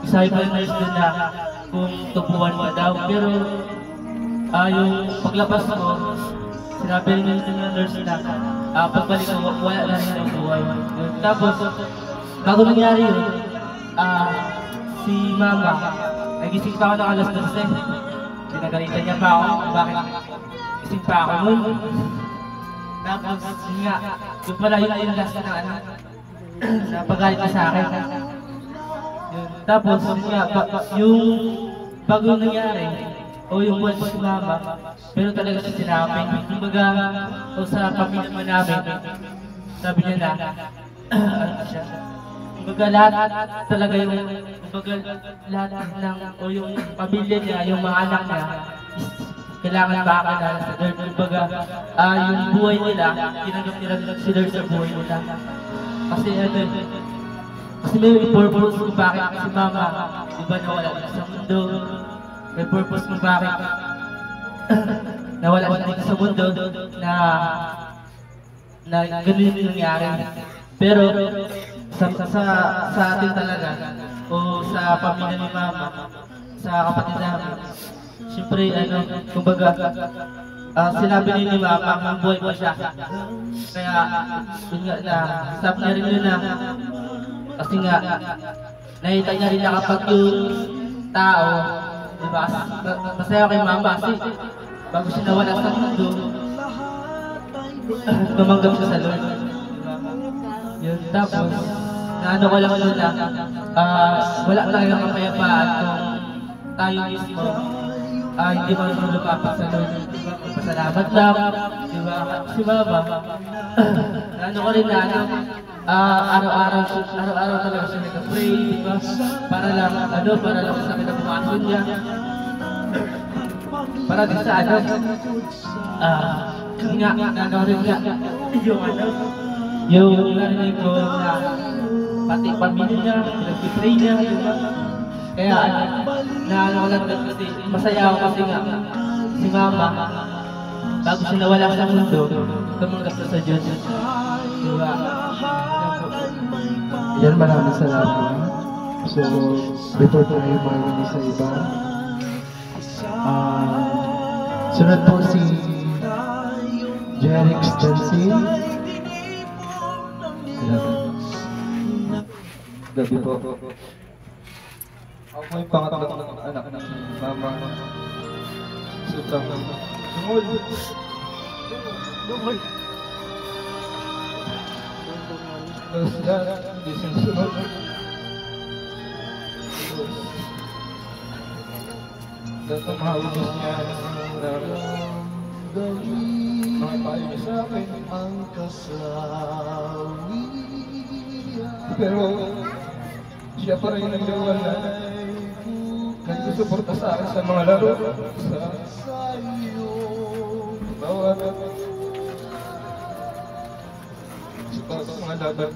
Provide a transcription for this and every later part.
Sabi pa yung nurse doon na kung tubuhan ka daw. Pero yung paglabas ko, sinabi rin ng nurse na pagbalik ko, wala na rin ang buhay. Tapos, bago nangyari yun, si mama, nagising pa ako ng alas 12. Pinagalitan niya pa ako, bakit gising pa ako nun. Tapos, yun nga, yung pala yung last na napagalit na sa akin. Tapos, yun nga, yung bago nangyari, o yung buwan ko si mama, pero talaga siya sinapin. Kumbaga, o sa pamilya mo namin, sabi niya na, ano siya, kumbaga lahat talaga yung, kumbaga lahat ng, o yung pamilya niya, yung mga anak niya, kailangan makakilala sa Lord. Kumbaga, yung buhay nila, tinanggap si Lord sa buhay nila. Kasi kasi may purpose kung bakit si mama, diba nawala sa mundo. May purpose kung bakit nawala siya dito sa mundo na ganun yung nangyari. Pero sa atin talaga, o sa pamilya ni mama, sa kapatid namin, siyempre, kumbaga, sinabi ni mama, ang buhay pa siya. Kaya, yun nga na, stop niya rin yun na, kasi nga, nakita niya rin na kapag yung tao, diba, masaya kay mama kasi, bago siya nawala sa mundo, tumanggap siya sa Lord. Yun, tapos, naano ko lang yun na, wala talagang kapayapaan kung tayo mismo, hindi marunong lupapat sa Lord. Pasalamat lang, diba? Si mama, ano ko rin na, araw-araw talaga siya nag-pray, diba? Para lang sa kinabukasan niya. Para din sa rin nga, yung narinig ko na pati pamilya niya, nag-pray niya, diba? Kaya ko lang kasi masaya ako kasi nga si mama, bago siya nawala sa mundo, tumanggap na sa Diyos. Diba? Yan, maraming salamat. So, before tayo marinig sa iba, sunod po si Jerix Jansin. Gabi po. Ako yung pangatlong anak ng mama. Sutang sungol. Sungol. Terus di sini sungol. Datang mahulog niya mga payo niya sa akin ang kasawi. Pero siya pa rin nagdawan na nagsusuporta sa akin sa mga laro, sa bawat sa mga laban.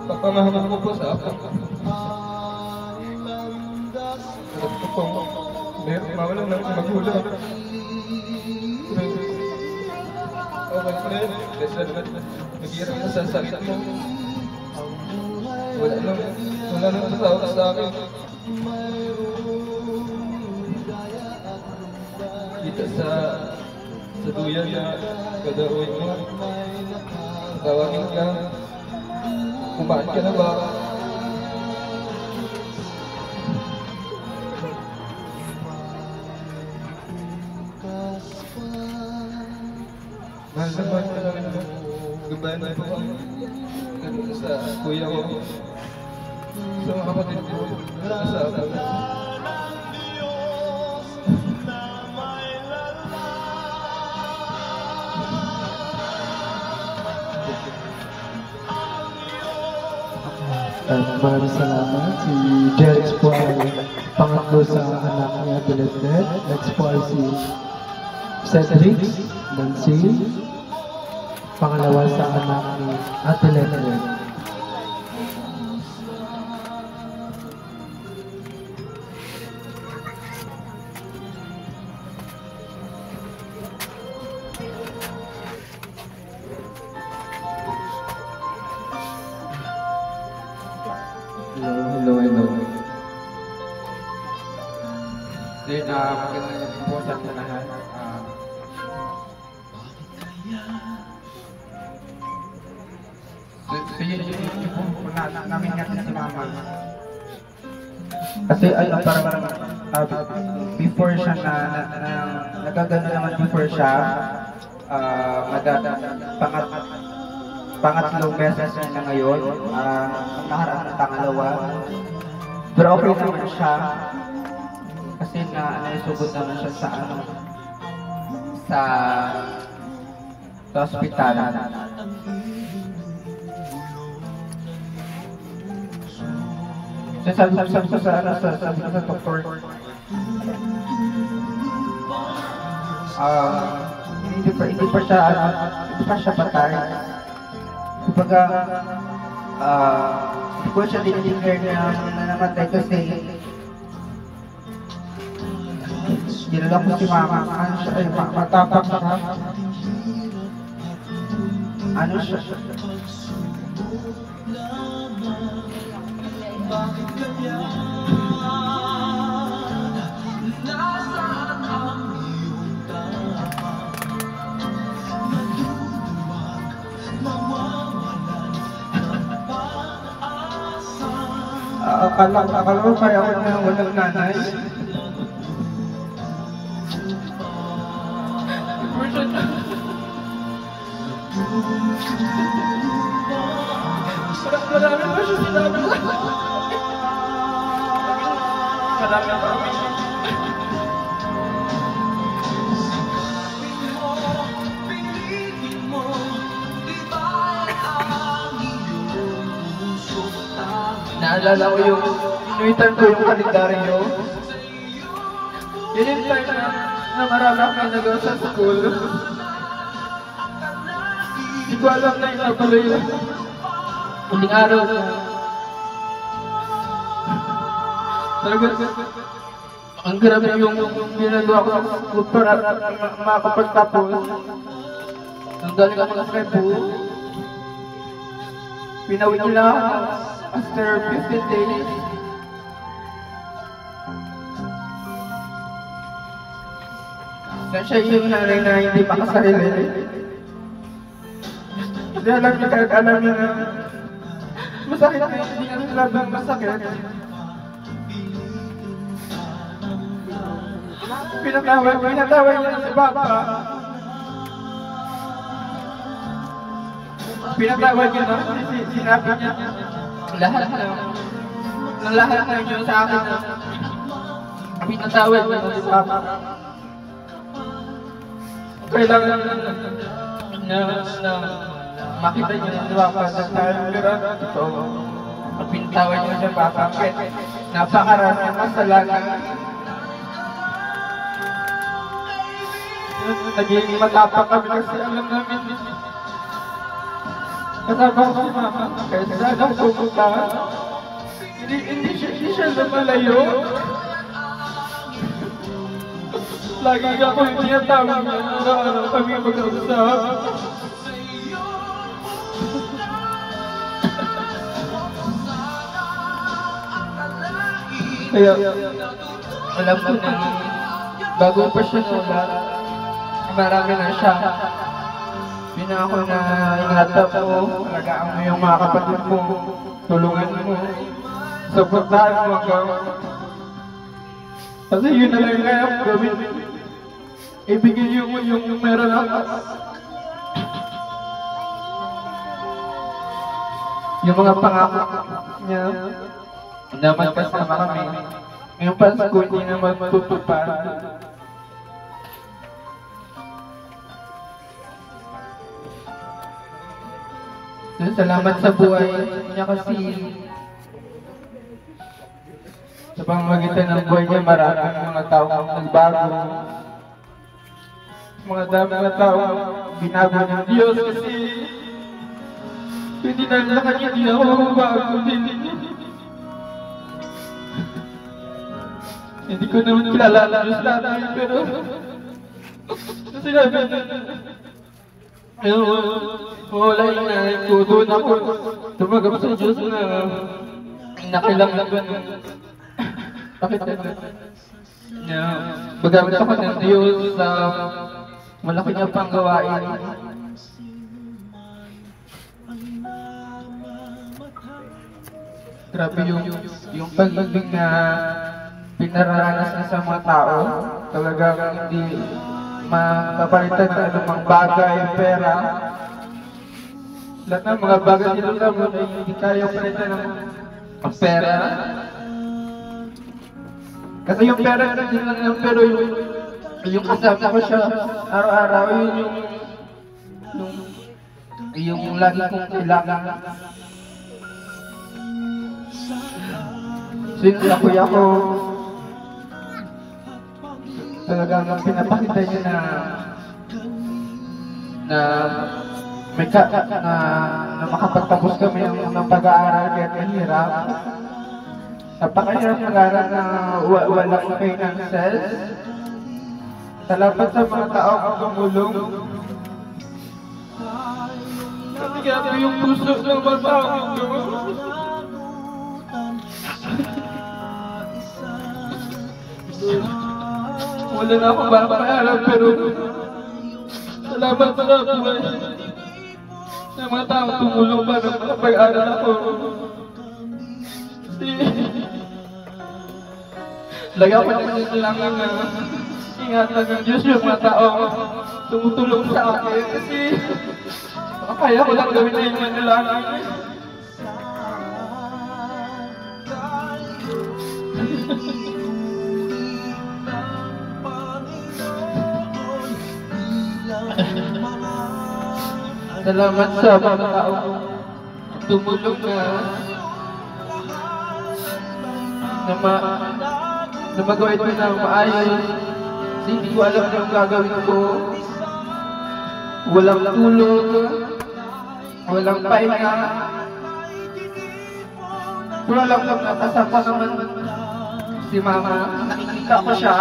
Papangahapon ko po sa akin. Ito po, mawalan ng magulang. Okay, friend. Kasi nag-iirap na sa sakit mo. Wala nang tatawag sa akin. Kita sa duyan na kadaruin mo. Tawagin ka. Kumain ka na ba? Mahal naman ka lang ito. Gabayan na po ako. Sa kuya ko. Sa mga kapatid ko. Sa akin. Maraming salamat. Si Jerix po ay pangatlo sa anak niya, Beledred. Next po ay si Cedric Nancy, pangalawa sa anak ni Ate Beledred. na magandang gabi po sa ating lahat. So yun po namin natin si Mama. Kasi ano parang before siya nagagano naman before siya pangatlong beses na ngayon, ang nakaraan ng pangalawa. Pero okay naman siya kasi naisugod naman siya sa hospital. So sabi sa doktor, hindi pa siya patay. Kumbaga, hindi ko siya dinideclare na namatay kasi dinala ko si Mama. Ano siya, matapang siya. Ano siya? Akala ko kaya ako na walang nanay. Marami pa siya sinabi. Marami pa kami. Naalala ko yung inuitan ko yung kalendaryo. Yun yung time na marami akong nagawa sa school. Hindi ko alam na ina pala yun. Huling araw na. Talaga, ang grabe yung ginagawa ko sa school para makapagtapos. Nung galing ako ng Cebu, pinawin nila after 15 days. Siya yung nanay na hindi makasarili. Kasi alam niya kahit alam niya na masakit na yung hindi niya labang masakit. Pinatawag niya si Papa. Pinatawag niya na sinabi niya lahat na yun sa akin na pinatawag niya si Papa. Kailangan na makita niyo si Papa sa tayo. So, pinatawag niya si Papa kahit napakarami ang kasalanan. Naging matapang kami kasi alam namin kasama ko si Mama kaya sana pupunta. Hindi siya lumalayo. Lagi ako yung tinatawag niya na kami mag-usap. Kaya alam ko na bago pa siya nulat, marami na siya. Yun na ako na ingatan mo, alagaan mo yung mga kapatid mo, tulungan mo, supportahan mo ako. Kasi yun na lang kaya gawin. Ibigay yung meron ako. Yung mga pangako niya, naman kasama kami. Ngayong Pasko, hindi naman tutupad. Salamat sa buhay niya kasi sa pamamagitan ng buhay niya maraming mga taong nagbago. Mga daming taong binago ng Diyos kasi hindi na lang kanya hindi ako mabago din. Hindi ko naman kilala ang Diyos natin pero sinabi wala yung nanay ko, doon ako tumagap sa Diyos na nakilang na gano'n. Bakit gano'n? na magamit ako ng Diyos sa malaki niya pang gawain. Grabe yung pag-ibig na pinararanas na sa mga tao. Talagang hindi mapapalitan na anumang bagay, pera. Lahat ng mga bagay dito sa mundo ay hindi kaya palitan ng pera. Kasi yung pera hindi lang yung pero yung kasama ko siya araw-araw yung lagi kong kailangan. Since sa kuya ko, talagang pinapakita niya na makapagtapos kami ng pag-aaral kahit mahirap. Napakahirap mag-aaral na walang finances. Salamat sa mga taong tumulong. Kasi grabe yung puso ng mga taong ito. Wala na akong pag-aaral pero salamat sa buhay ng mga taong tumulong pa ng pag-aaral ako. Lagi ako nagsisalangan na ingatan ng Diyos yung mga taong tumutulong sa akin kasi kaya ko lang gawin na yung manalangin. Salamat sa mga taong tumulong na magawa ito na maayos. Hindi ko alam kung gagawin ko. Walang tulog, walang pahinga. Pero alam ko nakasama naman si Mama. Nakikita ko siya.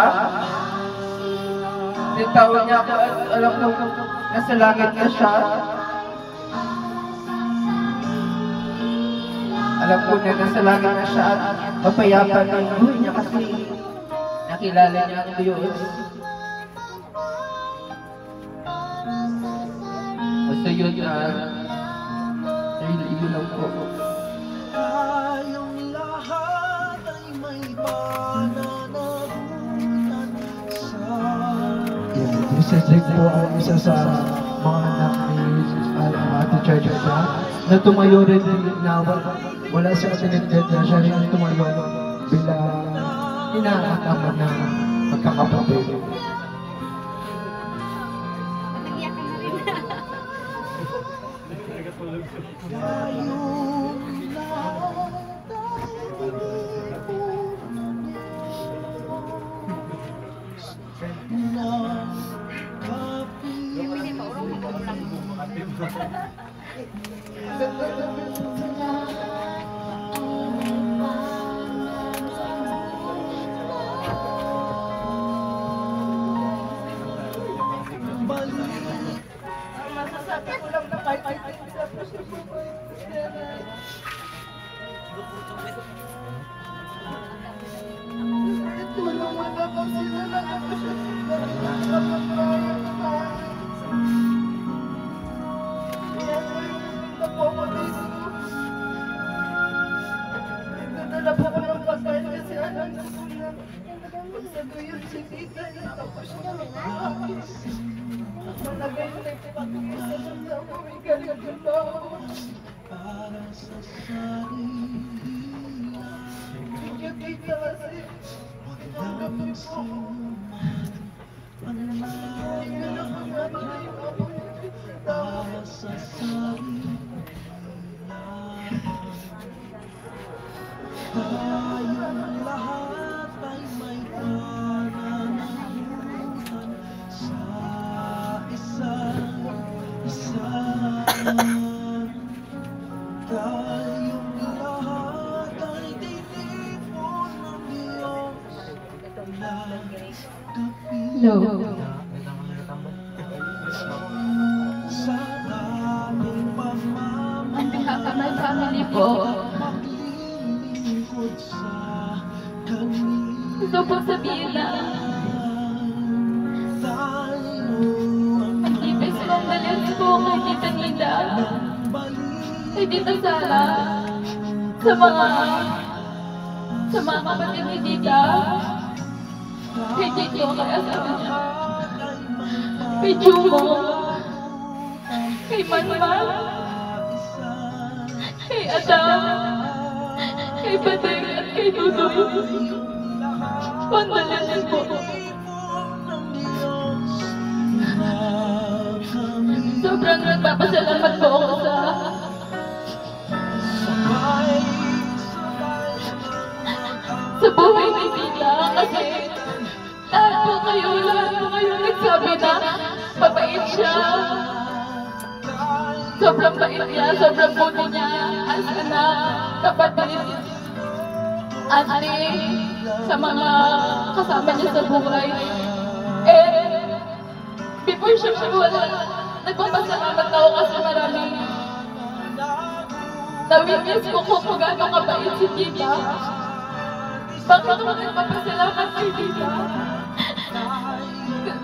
Nitawag niya ako at alam ko nasa langit na siya. Alam ko na nasa langit na siya at mapayapan ng buhay niya kasi nakilala niya ang Diyos. Basta yun yun lang po. Tayong lahat ay may pananagutan sa Si Cedric po ay isa sa mga anak ni Ate Church niya na tumayo rin na wala siyang sinintid na siya rin tumayo bilang inaakama na magkakapatid. masasabi ko lang na kahit ay sa puso ko. Tulungan ako sila na ako siya. Kaya na po ako dito. Nagdadala po ko ng pagkain kasi alam na po na pagsaguyon si tita na tapos na malagay na ipapagay sa sanda mo may galing ko para sa sarili. Sige tita kasi nagkapin po ako. Hindi na po nabagay mo ako para sa sarili. Tayong lahat ay may pananagutan sa isa't isa. Tayong lahat ay tinipon ng Diyos na kapiling sa ating pamamahay. On behalf of my family po, gusto po sabihin na kay Tita Nida, kay Tita Sara, sa mga kapatid ni Tita, kay Tito, kay asawa niya, kay Jumo, kay Manman, kay Adam, kay Badeng at kay Dudoy. Pandalanan po. Sobrang nagpapasalamat po ako sa buhay ni Tita kasi lahat po kayo nagsabi na mabait siya. Sobrang bait niya, sobrang buti niya as anak, kapatid, ate, sa mga kasama niya sa buhay. Before siya wala, nagpapasalamat ako kasi maraming na-witness ko kung gaano kabait si Tita. Bakit ako nagpapasalamat kay Tita?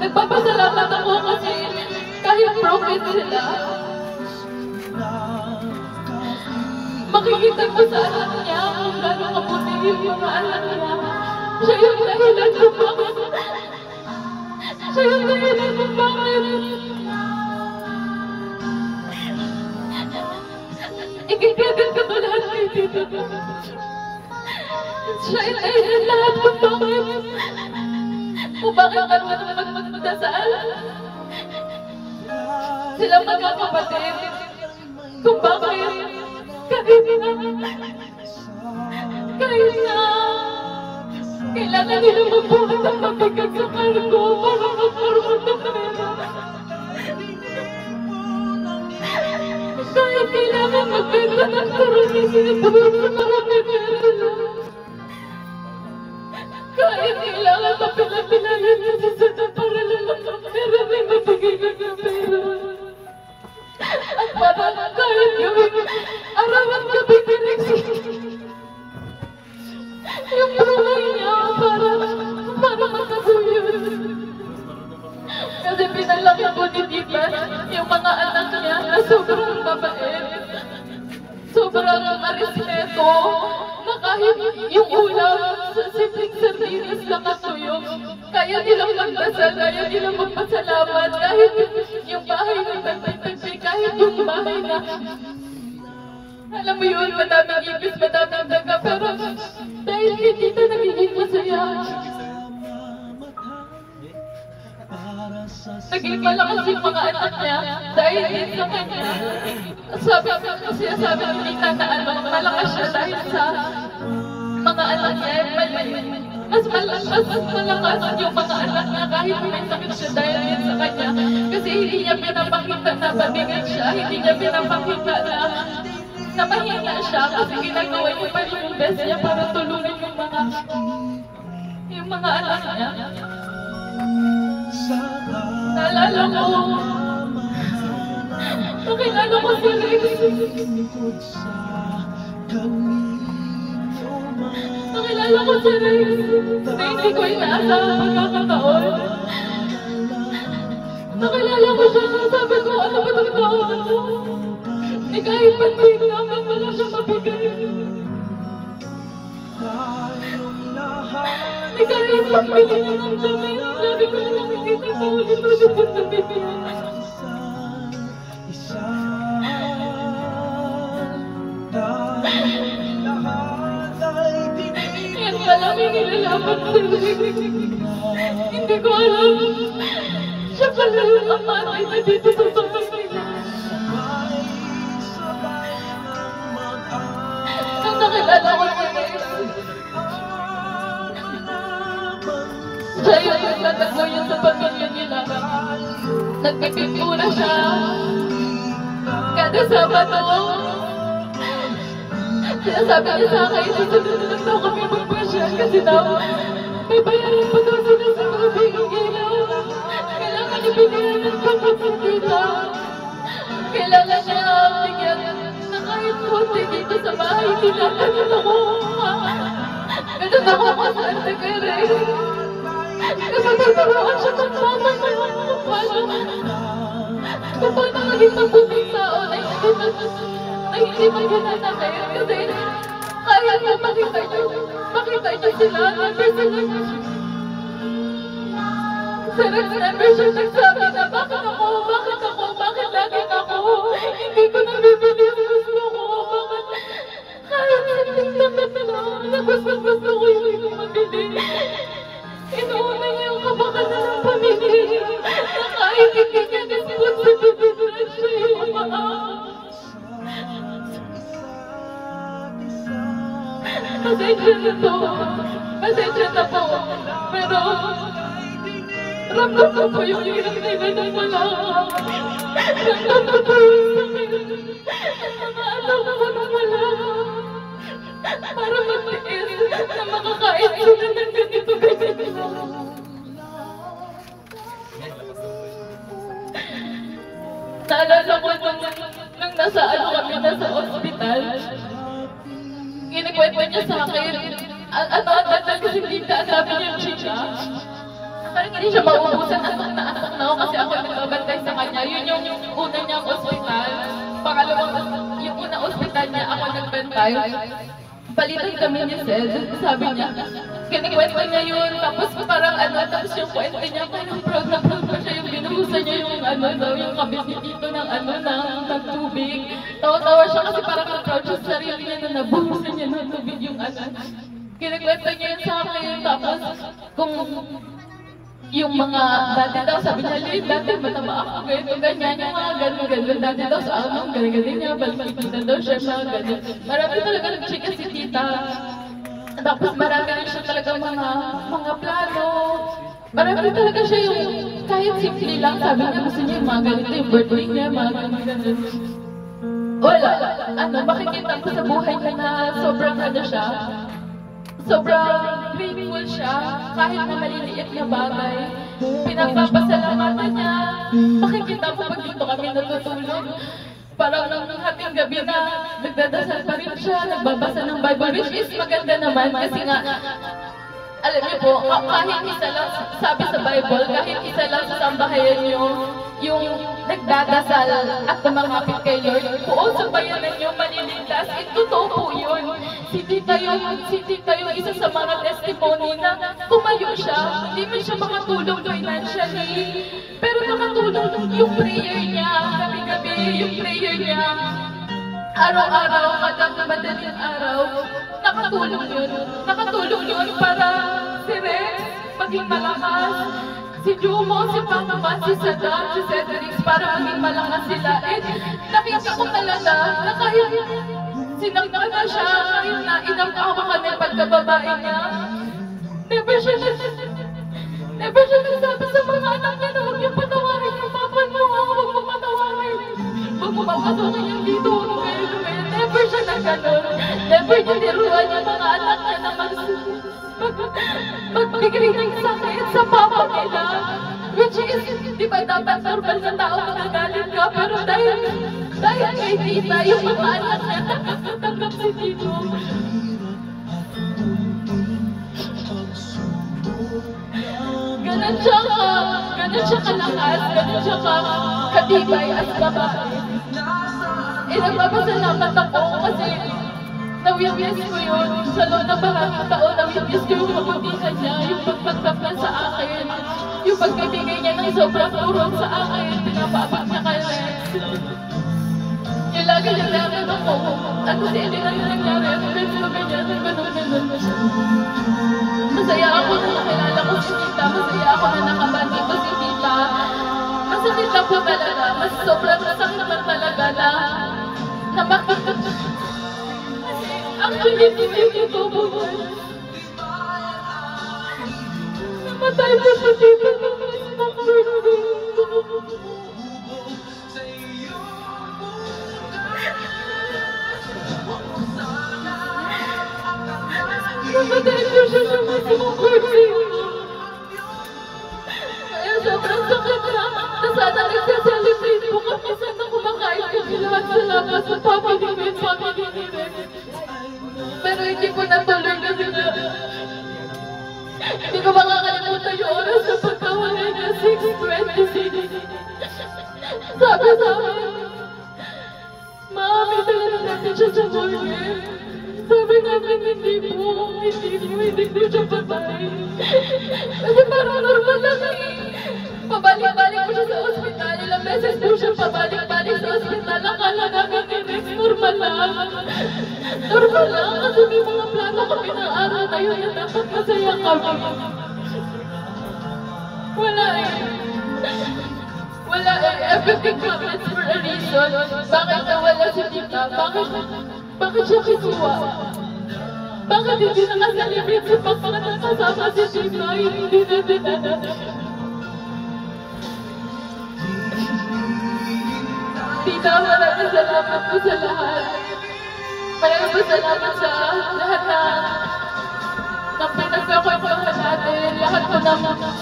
Nagpapasalamat ako kasi kahit broken sila, makikita mo sa anak niya kung gaano kabuti yung mga anak niya. Siya yung dahilan kung bakit. Siya yung dahilan kung bakit. Ikikagad ka ba lahat kay Tita? Siya yung dahilan lahat kung bakit. Kung bakit marunong magdasal. Silang magkakapatid. Kung bakit. Kahit na kailangan nila magbuhat ang mabigat sa kargo para magkaroon ng pera. Kahit kailangan magbenta ng karoni sinipurot sa marami pera. Kahit kailangan mapilapilalan na sa sana para lang ang pera may mabigay ng pera. At parang kahit gawin arawan gabi yung buhay niya para mataguyod. Kasi pinalaki po ni Tita yung mga anak niya na sobrang mabait, sobrang marespeto, na kahit yung ulam sa simpleng sardinas lang at tuyo, kaya nilang magdasal, kaya nilang magpasalamat, kahit yung bahay ni Tatay, kahit yung bahay na alam mo yun, madaming ibis, madaming daga, pero dahil kay Tita nagiging masaya. Naging malakas yung mga anak niya dahil din sa kanya. Sabi ni Tita na malakas siya dahil sa mga anak niya. Mas malakas yung mga anak niya kahit may sakit siya dahil din sa kanya. Kasi hindi niya pinapakita na pabigat siya, hindi niya pinapakita na mahina siya kasi ginagawa niya pa yung best niya para tulungan yung mga anak niya. Naalala ko, nakilala ko si Rex. Nakilala ko si Rex na hindi ko inaasahan pagkakataon. Nakilala ko siya, sabi ko, ano ba itong taon mo? Kahit pansin naman wala siya mabigay. Kahit pagpili niya ng dami, sabi ko na nakikita ko ulit-ulit ang nabibigyan. Yan pala may nilalaman sa Rick. Hindi ko alam. Siya pala yung amatay na dito sa Pangasinan. Nang nakilala ko si Rex, siya yung nagtatagoyan sa pamilya nila. Nagpipintura siya. Kada Sabado, sinasabi niya sa akin, susunod lang daw kami magpasyal kasi daw may bayaran pa daw sila sa tubig ang ilaw. Kailangan niya bigyan ng kapatid. Kailangan niya bigyan na kahit konti dito sa bahay nila. Ganun ako. Ganun ako masarte kay Rex. Kasi naturuan siya ng mama na yung kapala. ko na maging mabuting tao na hindi maghanapin. Kasi kaya niya makita niyo sila. Never siya nagsabi na bakit lagi ako? Hindi ko nabibili ang gusto ko. Bakit? Kahit simpleng lang na gusto ko yung mabili. Inuuna niya ang kabakalan ng pamilya na kahit hindi niya responsibilidad siya yung umaakot. Pasensya na po. Pero ramdam ko po yung hirap nila ng wala. Ramdam ko po yung sakit. Mga anak ko nang wala. Para magtiis na makakain sila ng ganito lang. Naalala ko nung nasa ospital, kinikwento niya sa akin, kasi hindi ka, sabi niya, chika. Parang hindi siya mauubusan, antok na ako kasi ako nagbabantay sa kanya. Yun yung una niyang ospital. Pangalawang, yung unang ospital niya, ako nagbantay. Palitan kami ni Sed, sabi niya, kinikwento niya yun, tapos parang tapos yung kwento niya, parang proud na proud pa siya, yung binuhusan niya yung yung kabit ni Tito ng tubig. Tawa-tawa siya kasi parang proud siya sa sarili niya na nabuhusan niya ng tubig yung Kinikwento niya yun sa akin, tapos kung yung mga dati daw, sabi niya, Lynn, dati mataba ako, ganyan, yung mga ganun, dati daw sa ganyan niya, balmakita daw siya, mga ganun. Marami talaga nag-chika si tita. Tapos marami rin siya talaga mga plano. Marami talaga siya yung, kahit simple lang, sabi niya, gusto niya yung mga ganito, yung birthday niya, mga ganun. Wala, makikita ko sa buhay niya na sobrang siya. Sobrang grateful siya, kahit na maliliit na bagay. Pinagpapasalamatan niya. Makikita mo pag dito kami natutulog. Parang nung hating gabi na nagdadasal pa rin siya, nagbabasa ng Bible, which is maganda naman kasi nga, alam niyo po, kahit isa lang, sabi sa Bible, kahit isa lang sa sambahayan yung nagdadasal at tumangapit kay Lord, buong sambayanan niyo maniligtas, totoo po yun. Si tita yung isa sa mga testimony na tumayo siya, hindi man siya makatulong financially, pero nakatulong yung prayer niya, gabi-gabi, yung prayer niya, araw-araw, kada madaling araw, nakatulong yun para si Rex maging malakas, si Jumo, si Pangman, si Saddam, si Cedric, para maging malakas sila. Nakita ko talaga na kahit sinakta na siya, kahit na inamkawa ka ng pagkababae niya, never siya nagsabi sa mga anak niya na huwag niyong patawarin yung papa niyo, huwag mo patawarin. Huwag mo papasukin yung dito, huwag kayo. Never siya na gano'n. Never niya niruan yung mga anak niya na magbigay ng sakit sa papa nila. Which is, di ba dapat normal na tao magagalit ka, pero dahil kay tita, yung mga anak niya tanggap si Tito. Ganon siya kalakas, ganon siya katibay at babae. Nagpapasalamat ako kasi nawiyas ko yun. Sa loob ng maraming taon, nawiyas ko yung kabutihan niya, yung pagpagpap na sa akin, yung pagbibigay niya ng sobrang turon sa akin, pinapabak niya kay Rex. Yung lagi niya namin ako, at kasi hindi na nangyari, ganun. Masaya ako na nakilala ko si tita, masaya ako na nakabati ko si tita. Masakit lang po talaga, mas sobrang masakit naman talaga na makita. Actually, hindi ko po. Namatay po si tita ng isang birthday. Namatay po siya ng isang birthday. Kaya sobrang sakit na sana nagsaselebrate po kami. Sana kumakain kami lahat sa labas sa family ni Rex. Pero hindi ko natuloy kasi hindi ko makakalimutan yung oras sa pagkawala niya, 6:26. Sabi sa akin, Mami, dala na natin siya sa morgue. Sabi namin, hindi po siya patay. Kasi parang normal lang eh. Pabalik-balik po siya sa ospital. Ilang beses po siya pabalik-balik sa ospital. Akala namin normal lang. Normal lang kasi may mga plano kami ng araw na yun na dapat masaya kami. Wala eh. Wala eh. Everything happens for a reason. Bakit nawala si Tita? Bakit siya kisuwa? Bakit hindi nakasalibit si Papa na nakasama si Tita? Hindi na. Tita, maraming salamat po sa lahat. Maraming po salamat sa lahat ng pinagkakwentuhan natin. Lahat po ng lahat.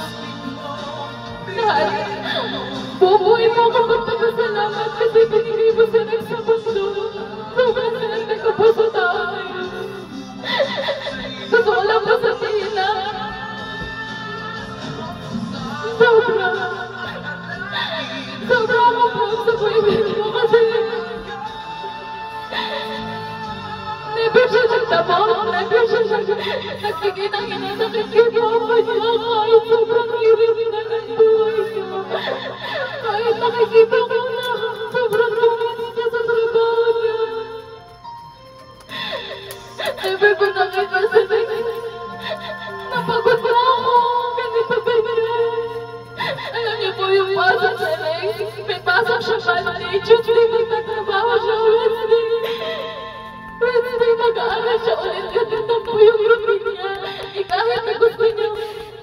Bubuhay mo ako magpapasalamat kasi binigay mo sa nagsabundo. Sobrang swerte ko po sa tao na yun. Gusto ko lang po sabihin na Sobra ako proud sa boyfriend ko kasi never siya nagtabang, never siya nagbigay ng hinanakit kay Papa niya kahit sobrang hirap na ng buhay niya. Kahit nakikita ko na sobrang lumis niya sa trabaho niya. Never ko nakita sa napagod na ako, ganito ba yan? Alam niyo po yung pasok sa legs, may pasok siya Monday, Tuesday magtatrabaho siya Wednesday mag-aaral siya ulit, ganito po yung routine niya. Kahit na gusto niya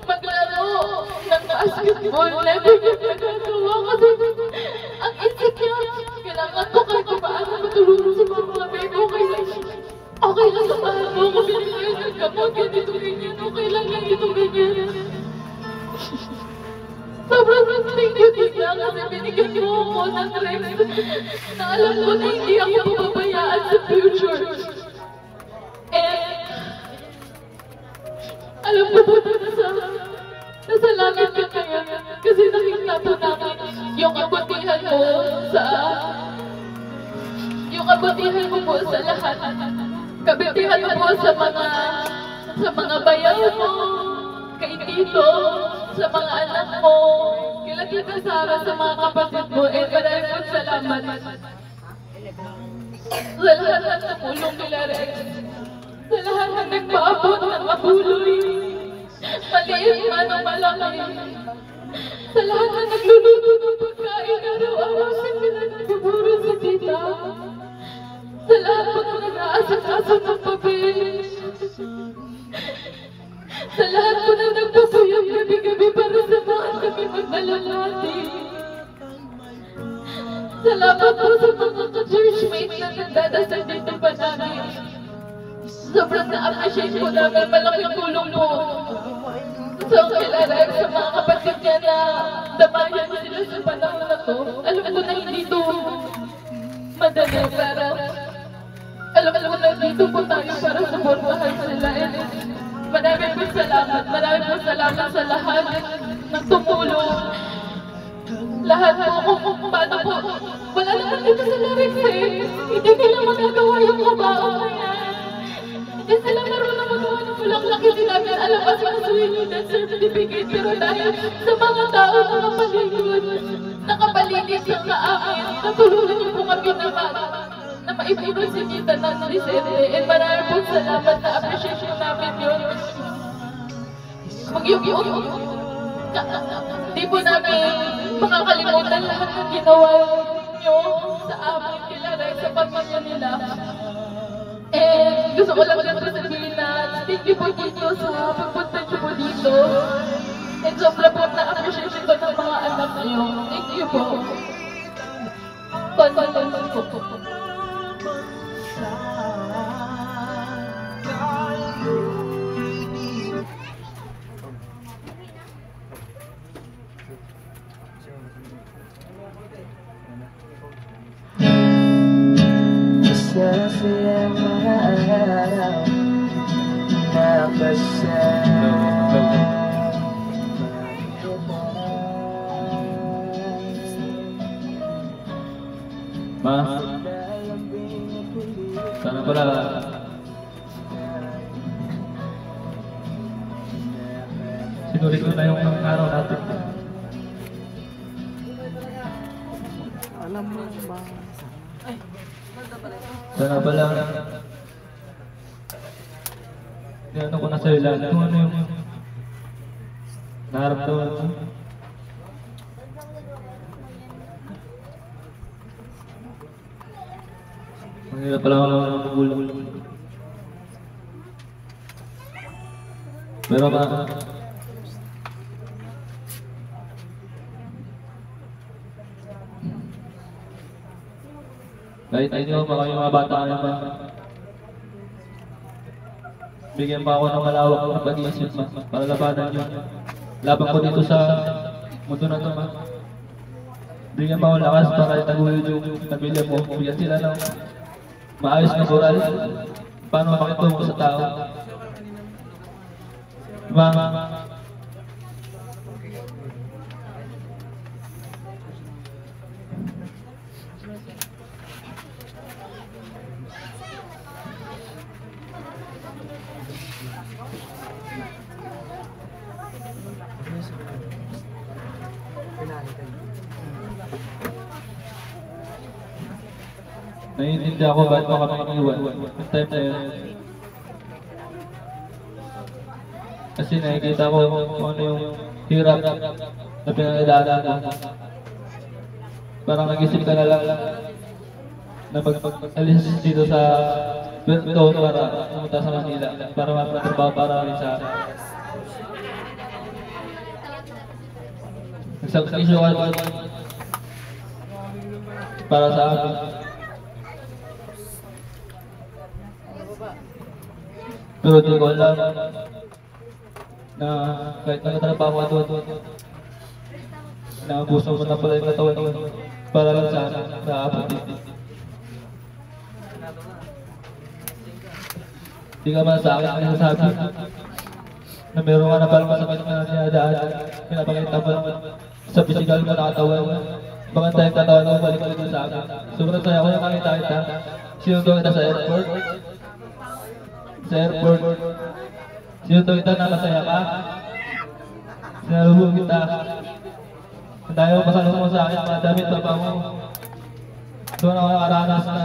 maglaro ng basketball, never niya nagagawa kasi ang isip niya, kailangan ko kahit paano matulungan si Mama Babe, okay lang sa mahal mo, kung binigay ng gamot, ganito ganyan, okay lang ganito ganyan. Sobrang thank you, Tita, kasi binigyan mo ako ng rest na alam ko na hindi ako mababayaan sa future. And alam ko po na nasa langit ka kaya kasi nakita po namin yung kabutihan mo sa lahat. Kabutihan mo po sa mga bayaw mo, kay Tito, sa mga anak mo, kila Tita Sara, sa mga kapatid mo, and maraming po salamat sa lahat ng tumulong nila Rex, sa lahat ng nagpaabot ng mabuloy, maliit man o malaki, sa lahat ng nagluluto ng pagkain, araw-araw sila nagbuburo sa Tita, sa lahat po na nag-aasikaso ng papel, sa lahat po na nagpapuyang gabi-gabi para samahan kami magmalalati. Salamat po sa mga ka-churchmates na nagdadasal dito pa namin. Sobrang na-appreciate po namin, malaking tulong po. So, kilala sa mga kapatid niya na damayan sila sa panahon na to. Alam ko na hindi ito madali, pero alam ko na dito po tayo para suportahan sila. Maraming po salamat sa lahat ng tumulong. Lahat po kung paano po. Wala naman dito sa lyrics eh. Hindi nila magagawa yung kabao na yan. Hindi sila marunong magawa ng bulaklak. Hindi namin alam kasi kasuhin yung death certificate. Pero dahil sa mga tao nakapaligid sa amin, natulungan niyo po kami na maibigay si Tita ng Lisette. And maraming po salamat na appreciation namin yun. Di po namin makakalimutan lahat ng ginawa nyo sa amin, kila Rex, sa pamilya nila. And gusto ko lang po sabihin na thank you po dito sa pagpunta nyo po dito. And sobrang po na-appreciation ko ng mga anak nyo. Thank you po. Condolence po. Masaya mga araw na pasal. Ma, sana pala sinulit ko na yung araw natin. Alam mo ba? Sana pala ano ko na sa'yo lahat kung ano yung naramdaman ko. Ang hirap pala ako ng magulang. Pero kahit inyo mga bata kayo ba, bigyan pa ako ng malawak na pag-iisip para labanan nyo. Laban ko dito sa mundo na ito, ma. Bigyan pa ako lakas para itaguyod yung pamilya mo. Bigyan sila ng maayos na moral. Paano makitungo sa tao. Ma, naiintindihan ako ba't mo kami iniwan. Yung time na yun. Kasi nakikita ko kung ano yung hirap na pinagdaanan ko. Parang nagising ka na lang na pag-alis dito sa Berto para pumunta sa Manila. Para matrabaho para rin sa akin. Nagsakrisyo ka para sa akin. Pero di ko alam na kahit nagtatrabaho ako naabuso mo na pala yung katawan ko para lang sa akin. Di ka man sa akin nasasabi na meron ka na parang masakit na niyadaan. Pinapakita mo sa physical mo na katawan. Maganda yung katawan mo, balik-balik mo sa akin. Sobrang saya ko yung makita-kita. Sinundong kita sa airport. Sa airport. Sinundong kita na masaya ka. Sinalubong kita. Ang dami mo pasalubong sa akin, mga damit pa mo. Doon ako nakaranas na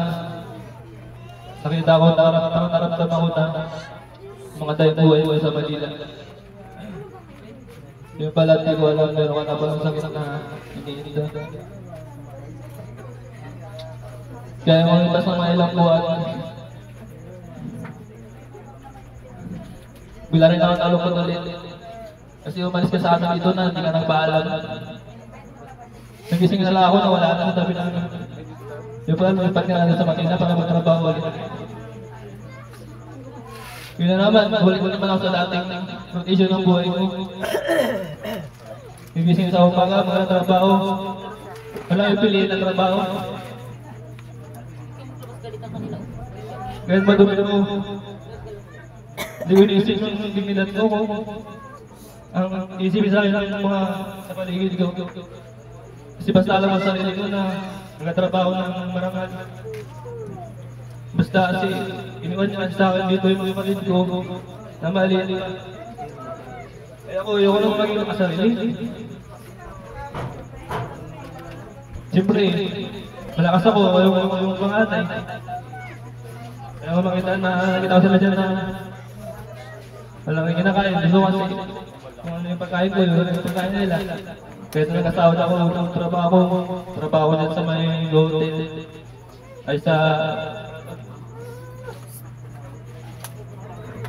nakita ko, naramdaman ko na mga tayong buhay ko sa Manila. Yung pala di ko alam, meron ka na palang sakit na iniinda. Kaya mo itas ng mga ilang buwan. Bila rin ako nalungkot ulit. Kasi umalis ka sa amin dito na hindi ka nagpaalam. Nagising na lang ako na wala na sa tabi namin. Yung pala lumipat ka na sa Manila para magtrabaho ulit. Yun na naman, balik naman ako sa dating rotation ng buhay ko. Nagising sa umaga, mga trabaho. Wala yung piliin ng trabaho. Kahit madumi mo, hindi ko iniisip yung dignidad ko. Ang isipin sa akin ng mga sa paligid ko. Kasi basta alam ang sarili ko na nagtatrabaho ng marangal. Basta kasi iniwan niya sa akin dito yung mga kapatid ko na maliit. Kaya ako, ayoko nang maging makasarili. Siyempre, malakas ako, yung pangatay. Kaya ako makita na nakita ko sila dyan na walang kinakain. Gusto kasi kung ano yung pagkain ko, yun yung pagkain nila. Kaya ito nag-asawa na ako ng trabaho dyan sa may hotel. Ay sa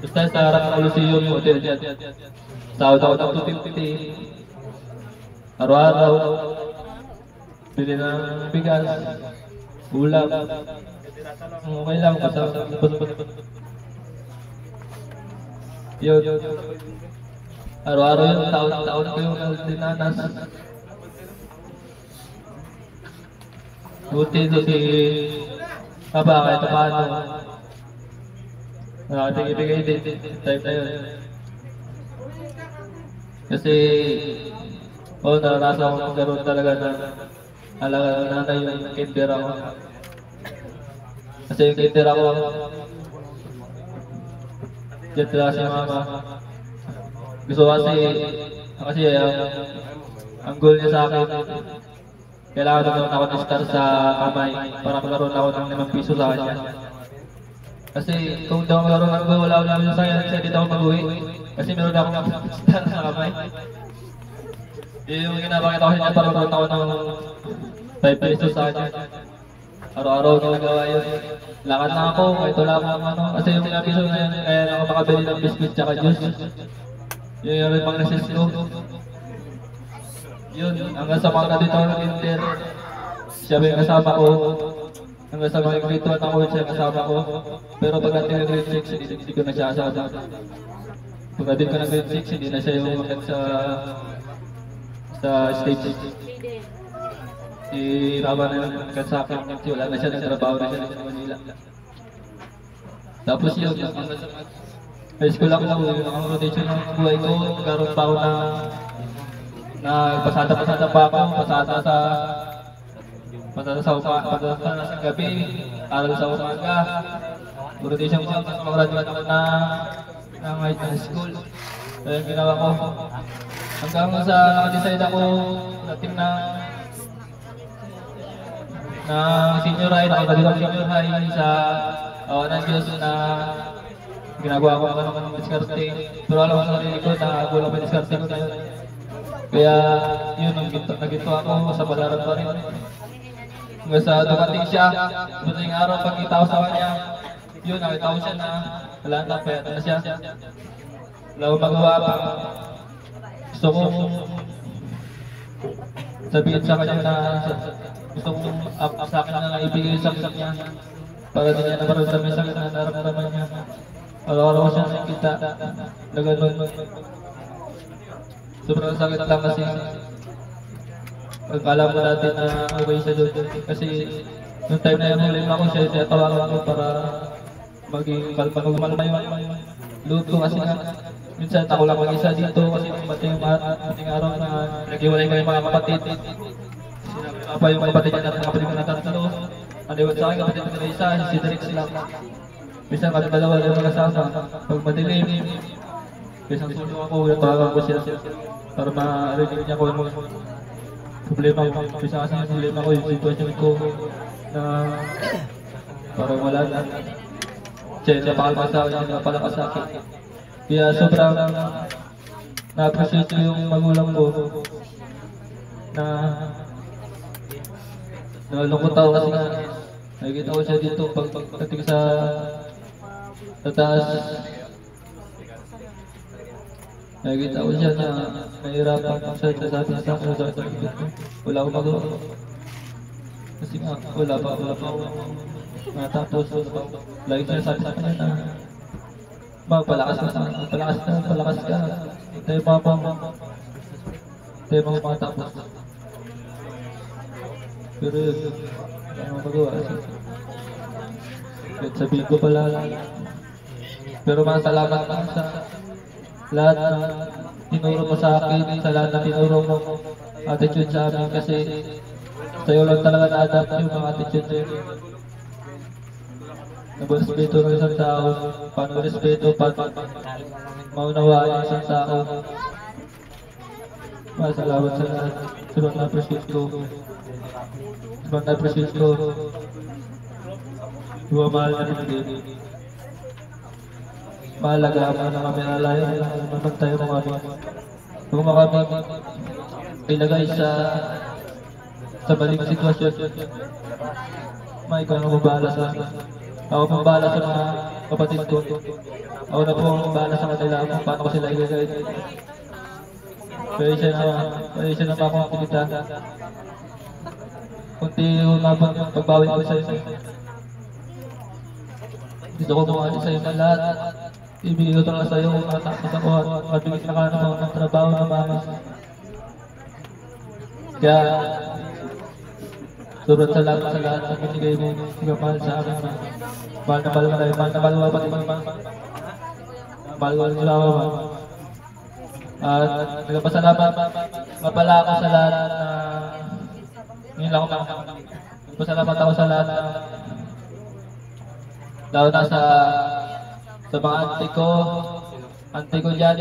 basta sa harap ng Coliseum yung hotel dyan. Sahod ako ng 250. Araw-araw. Bili ng bigas. Ulam. Okay lang. Basta yun. Araw-araw yung taon ko yung dinanas. Buti ito si Papa kahit paano. Nakating ibigay din type na yun. Kasi naranasan ko magkaroon talaga na alaga ng nanay yung kinbera ko. Kasi yung kinder ako, dyan talaga si mama. Gusto kasi ang goal niya sa akin, kailangan naman ako ng-star sa kamay para magkaroon ako ng 5 piso sa kanya. Kasi kung daw magkaroon ng goal, wala ako namin sa kanya, kasi hindi ako mag-uwi. Kasi meron akong star sa kamay. Yung ginapakita ko niya para magkaroon ako ng 5 pesos sa kanya. Araw-araw ginagawa yun. Lakad na ako, kahit wala akong ano. Kasi yung 5 piso na yun, kaya ako makabili ng biscuit tsaka juice. Yun yung pang recess ko. Yun, hanggang sa mga dito ng kinder, siya ba yung kasama ko. Hanggang sa mga grade 1 ako, siya yung kasama ko. Pero pagdating ng grade 6, hindi ko na siya kasama. Pagdating ko ng grade 6, hindi na siya yung umakit sa stage. Si Rama na yung umakit sa akin, kasi wala na siya ng trabaho na siya sa Manila. Tapos yun, hanggang sa high school ako, yun ang rotation ng buhay ko. Nagkaroon pa ako na pasada pa ako, pasada sa gabi, aral sa umaga. Rotation ko, mag-graduate ako ng high school. Kaya yung ginawa ko. Hanggang sa naka-decide ako dating na senior high, nakagalit ako senior high sa ng Diyos na ginagawa ko ng diskarte. Pero alam ko sa sarili ko na kulang pa diskarte ko na yun. Kaya yun, naginto ako sa palaran pa rin. Hanggang sa dumating siya, dumating araw pagkita ko sa kanya, yun, nakita ko siya na wala na, payat na siya. Wala akong magawa pa. Gusto kong sabihin sa kanya na gusto kong sa akin na ibigay sa kanya para din niya naparamdaman yung sakit na naramdaman niya. Araw-araw ko siya nakikita na gano'n. Sobrang sakit lang kasi pagkala mo natin na okay siya doon. Kasi nung time na yun, huling ako siya tawagan ko para maging kalma yung loob ko kasi nga minsan ako lang mag-isa dito kasi pati yung ating araw na nag-iwalay ko yung mga kapatid. Sinabi pa yung kapatid niya natin, kapatid ko na tatlo. Naliwan sa akin, kapatid ko na isa, si Derek lang. Minsan kami dalawa yung magkasama. Pag madilim, isang sundo ako, tawagan ko siya para ma-rinig niya ko yung problema ko. Bisa kasi yung problema ko, yung sitwasyon ko na parang wala na. Siya napakalakas sa akin, napakalakas sa akin. Kaya sobrang na-appreciate ko yung magulang ko na nalungkot ako kasi nga nakikita ko siya dito pagdating sa taas. Nakikita ko siya na nahihirapan siya sa atin sa akin sa akin. Wala akong magawa. Kasi nga wala pa ako natapos. Lagi siya sabi sa kanya na magpalakas ka. Tayo matapos. Pero yun, wala akong magawa. Kahit sabihin ko pala. Pero masalamat lang sa lahat na tinuro mo sa akin, sa lahat na tinuro mo attitude sa amin kasi sa'yo lang talaga na-adapt yung mga attitude sa'yo. Nag-respeto ng isang tao, paano respeto, paano maunawaan yung isang tao. Masalamat sa lahat. Sobrang na-appreciate ko. Sobrang na-appreciate ko. Mahal na rin. Mahalaga na kami nalayo. Naman tayo mga kami. Kung kami ilagay sa maling sitwasyon, ikaw na mabahala sa akin. Ako mabahala sa mga kapatid ko. Ako na po mabahala sa kanila kung paano ko sila ilagay. Pwede siya na akong aktivita. Kunti umabot yung pagbawi ko sa'yo. Gusto ko kumali sa'yo na lahat. Ibigay ko talaga sa'yo kung matapos ako at mabigit na ka naman ng trabaho na mama. Kaya sobrang salamat sa lahat na binigay mo mahal sa akin. Mahal na mahal mo tayo. Mahal na mahal mo pati mama. Mahal ko nila ako. At nagpasalamat mapala ako sa lahat na ngayon lang ako. Nagpasalamat ako sa lahat na lalo na sa mga auntie ko dyan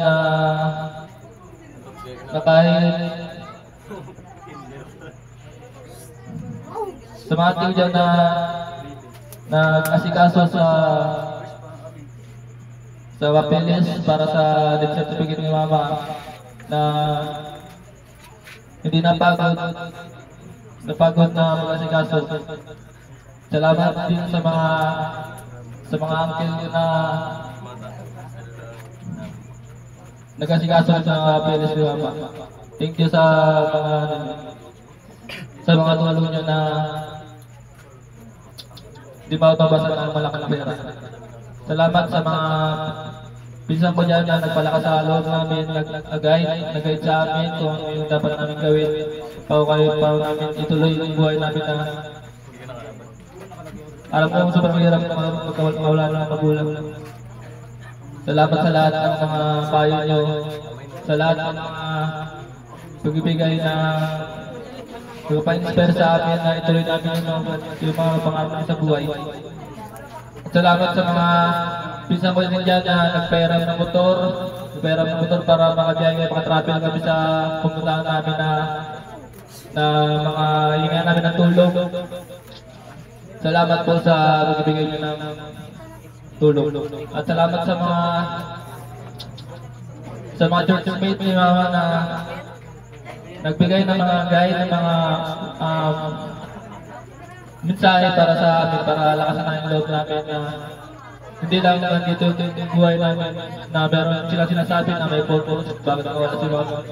na kahit sa mga auntie ko dyan na asikaso sa papeles para sa death certificate ni mama na hindi napagod na mag-asikaso. Salamat din sa mga uncle na nag-asikaso sa papeles ni mama. Thank you sa mga tulong nyo na di mababasa ng malaking pera. Salamat sa mga pinsan ko dyan na nagpalakas sa loob namin, nag-guide sa amin kung ano yung dapat namin gawin. Para namin ituloy yung buhay namin na alam ko sobrang mahirap magkawala ng magulang. Salamat sa lahat ng mga payo nyo, sa lahat ng mga pagbibigay na pa-inspire sa amin na ituloy namin yung mga pangarap sa buhay. Salamat sa mga pinsan ko din dyan na nagpairam ng motor para makabiyay makatravel kami sa pumuntahan namin na mga hinga namin ng tulong. Salamat po sa magbibigay nyo ng tulong. At salamat sa mga churchmate ni mama na nagbigay ng mga guide, ng mga mensahe para sa amin, para lakasan ang loob namin na hindi lang nandito yung buhay namin na meron sila sinasabi na may purpose bakit nawala si mama.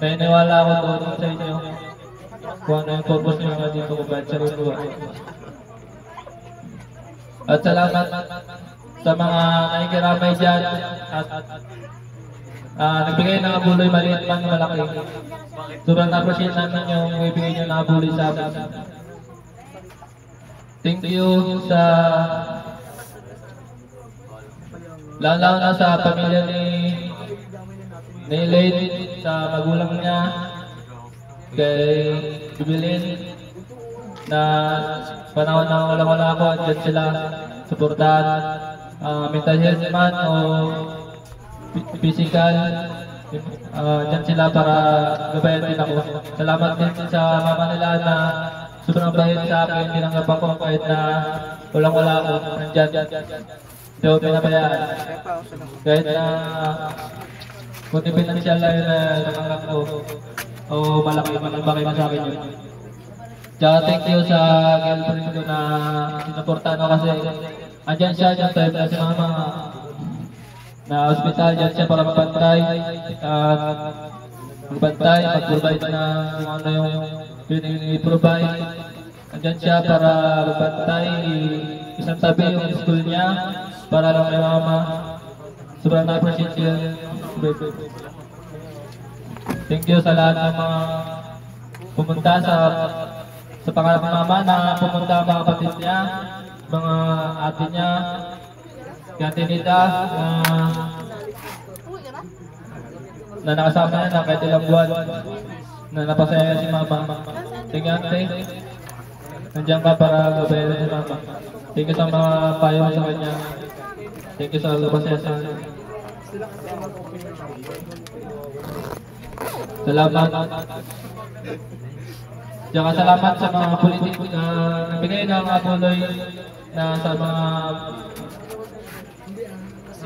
Naniniwala ako doon sa inyo kung ano yung purpose nyo nga dito kung bakit siya rin buhay. At salamat sa mga nakikiramay dyan at nagbigay ng abuloy maliit man na malaki. Sobrang na-appreciate namin yung ibigay nyo ng abuloy sa amin. Thank you sa lalo na sa pamilya ni Elaine, sa magulang niya, kay Jubilin, na panahon na wala ako, andyan sila, suportahan, mental health man o physical, dyan sila para gabayan din ako. Salamat din sa mama nila na sobrang bahid sa akin, tinanggap ako kahit na wala ako, nandyan. So, pinabayaan. Kahit na kung financial lang na nakanggap ko, o malaki naman ang bagay mo sa akin yun. Tsaka thank you sa girlfriend ko na sinuportahan ako kasi andyan siya, dyan tayo na si mama na hospital, dyan siya para magbantay mag-provide na kung ano yung i-provide. Andyan siya para magbantay, isang tabi yung school niya para lang kay mama. Sobrang na-appreciate siya. Thank you sa lahat ng mga pumunta sa pangarap ng mama na pumunta ang mga kapatid niya, mga ate niya, Ate Nita, na nakasama niya na kahit ilang buwan na napasaya si mama. Thank you, ate. Nandiyan ka para gabayan si mama. Thank you sa mga payo sa kanya. Thank you sa napasaya sa kanya. Salamat. Tsaka salamat sa mga politiko na nagbigay ng abuloy na sa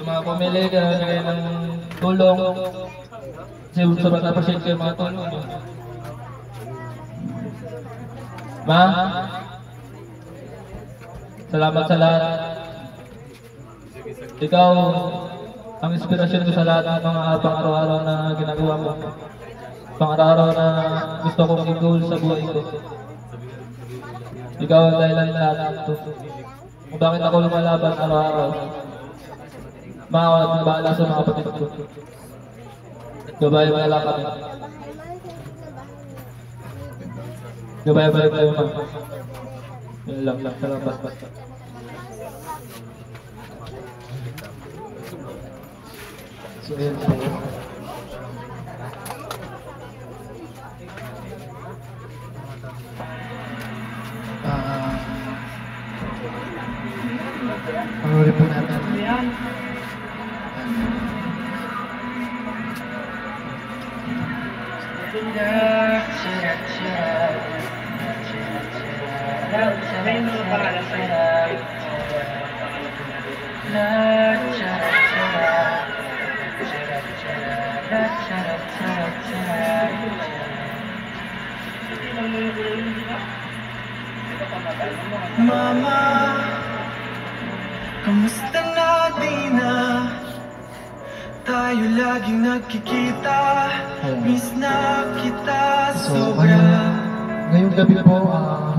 mga pumili na nagbigay ng tulong. Kasi sobrang na-appreciate ko yung mga tulong. Ma, salamat sa lahat. Ikaw ang inspirasyon ko sa lahat ng mga pang-araw-araw na ginagawa ko. Pang-araw-araw na gusto kong i-goal sa buhay ko. Ikaw ang dahilan lahat ito. Kung bakit ako lumalaban araw-araw. Makakawat ng bahala sa mga kapatid ko. Gabay-bay lang kami. Gabay-bay kayo man. Yun lang. Salamat. So, yun po. Pangulit po natin. Mama, kamusta na di na tayo laging nagkikita? Miss na kita sobra. Ngayong gabi po,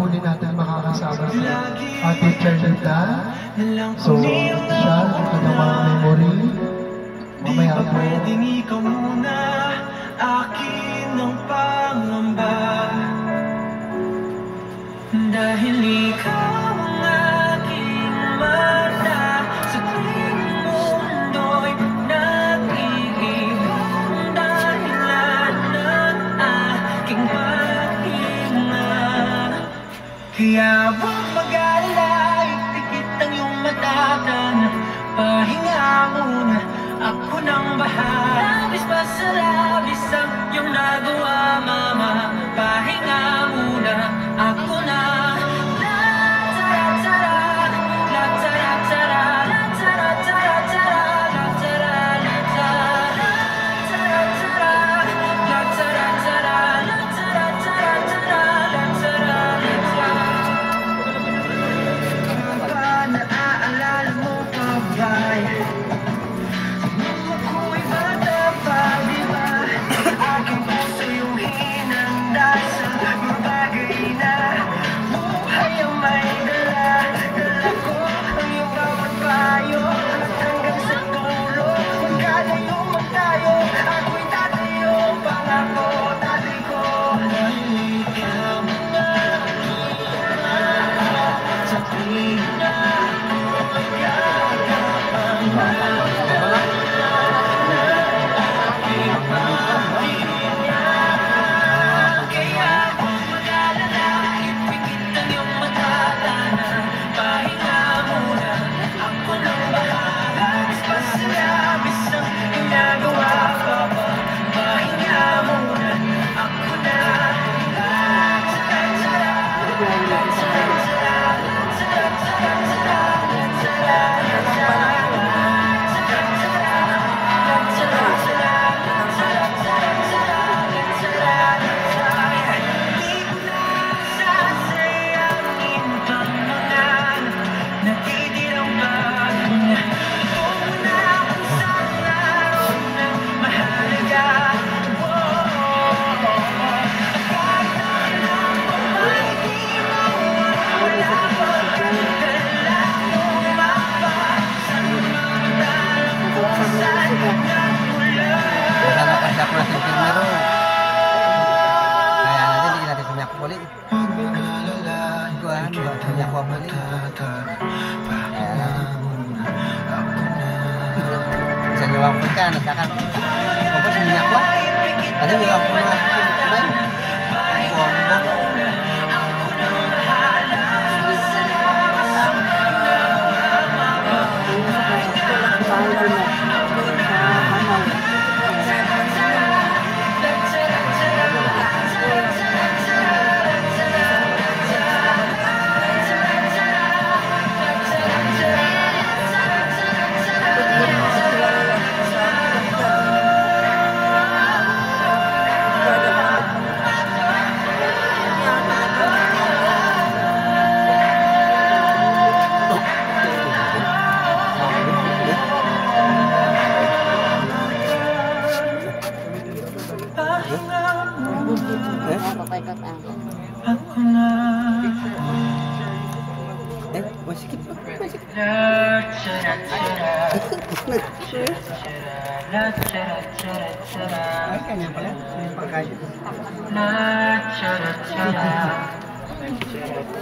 huli natin makakasama si Ate Charlita. So, siya, ang kanyang memory. Mamaya po. Pwedeng ikaw muna, akin ang pangamba. Dahil ikaw ang aking mata, sa tuwing mundo'y nag-iibang dahilan ng aking pahinga. Kaya huwag mag-alala, ipikit ang iyong matatan. Pahinga muna, ako nang bahala. Labis pa sa labis ang iyong nagawa, mama. Pahinga muna, ako na.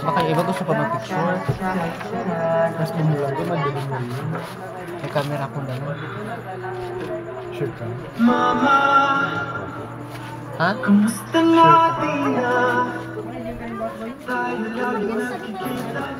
Baka iba gusto pa mag-picture. Mas bumulang ko, madaling mo yun. May camera akong dalawa. Sure ka? Mama, Ha? kamusta na di na tayo lagi nakikita?